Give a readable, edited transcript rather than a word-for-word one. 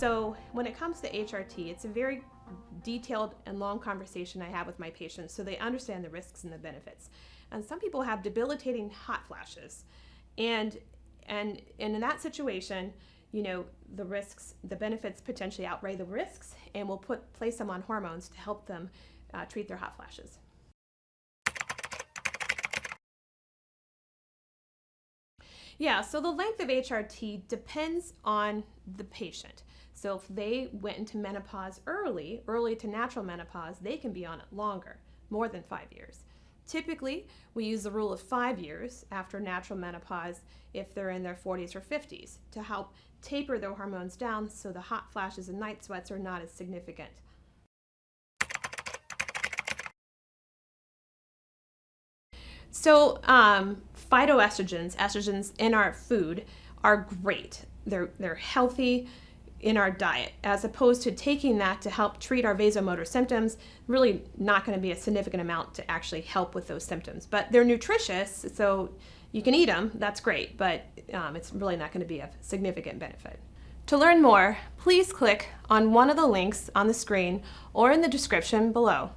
So when it comes to HRT, it's a very detailed and long conversation I have with my patients so they understand the risks and the benefits. And some people have debilitating hot flashes. And in that situation, the benefits potentially outweigh the risks, and we'll place them on hormones to help them treat their hot flashes. Yeah, so the length of HRT depends on the patient. So if they went into menopause early to natural menopause, they can be on it longer, more than 5 years. Typically, we use the rule of 5 years after natural menopause if they're in their 40s or 50s to help taper their hormones down so the hot flashes and night sweats are not as significant. So phytoestrogens, estrogens in our food are great. They're healthy in our diet, as opposed to taking that to help treat our vasomotor symptoms. Really not going to be a significant amount to actually help with those symptoms. But they're nutritious, so you can eat them, that's great, but it's really not going to be a significant benefit. To learn more, please click on one of the links on the screen or in the description below.